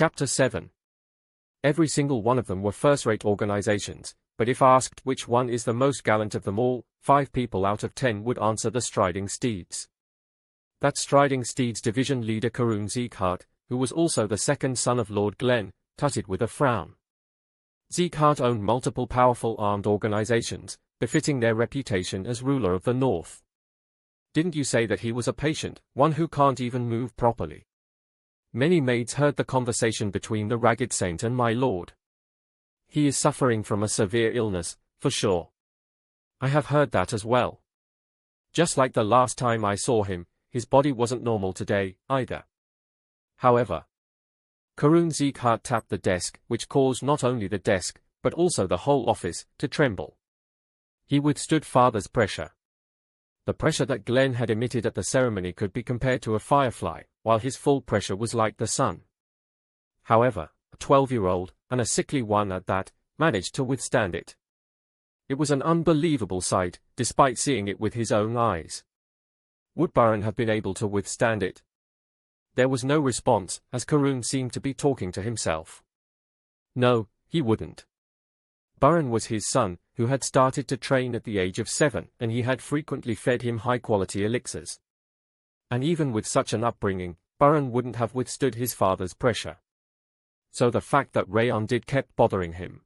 Chapter 7. Every single one of them were first-rate organizations, but if asked which one is the most gallant of them all, 5 people out of 10 would answer the Striding Steeds. That Striding Steeds division leader Karun Zeekhart, who was also the second son of Lord Glenn, tutted with a frown. Zeekhart owned multiple powerful armed organizations, befitting their reputation as ruler of the North. Didn't you say that he was a patient, one who can't even move properly? Many maids heard the conversation between the Ragged Saint and my lord. He is suffering from a severe illness, for sure. I have heard that as well. Just like the last time I saw him, his body wasn't normal today, either. However, Karun Zeekhart tapped the desk, which caused not only the desk, but also the whole office, to tremble. He withstood father's pressure. The pressure that Glenn had emitted at the ceremony could be compared to a firefly, while his full pressure was like the sun. However, a 12-year-old, and a sickly one at that, managed to withstand it. It was an unbelievable sight, despite seeing it with his own eyes. Would Baron have been able to withstand it? There was no response, as Karun seemed to be talking to himself. No, he wouldn't. Baron was his son, who had started to train at the age of 7, and he had frequently fed him high-quality elixirs. And even with such an upbringing, Baron wouldn't have withstood his father's pressure. So the fact that Rayon did kept bothering him.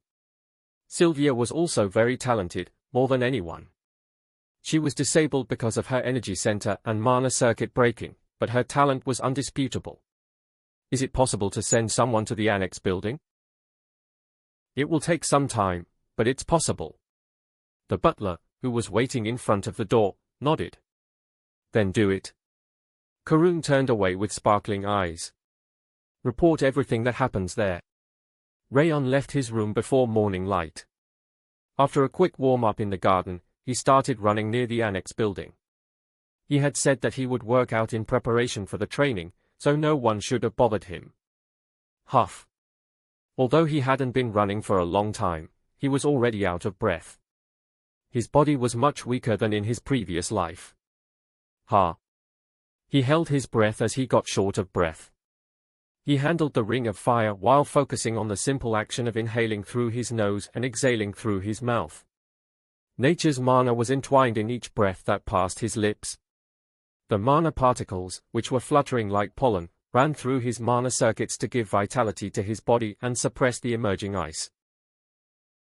Sylvia was also very talented, more than anyone. She was disabled because of her energy center and mana circuit breaking, but her talent was undisputable. Is it possible to send someone to the annex building? It will take some time, but it's possible. The butler, who was waiting in front of the door, nodded. Then do it. Karun turned away with sparkling eyes. Report everything that happens there. Rayon left his room before morning light. After a quick warm-up in the garden, he started running near the annex building. He had said that he would work out in preparation for the training, so no one should have bothered him. Huff. Although he hadn't been running for a long time, he was already out of breath. His body was much weaker than in his previous life. Ha. He held his breath as he got short of breath. He handled the ring of fire while focusing on the simple action of inhaling through his nose and exhaling through his mouth. Nature's mana was entwined in each breath that passed his lips. The mana particles, which were fluttering like pollen, ran through his mana circuits to give vitality to his body and suppress the emerging ice.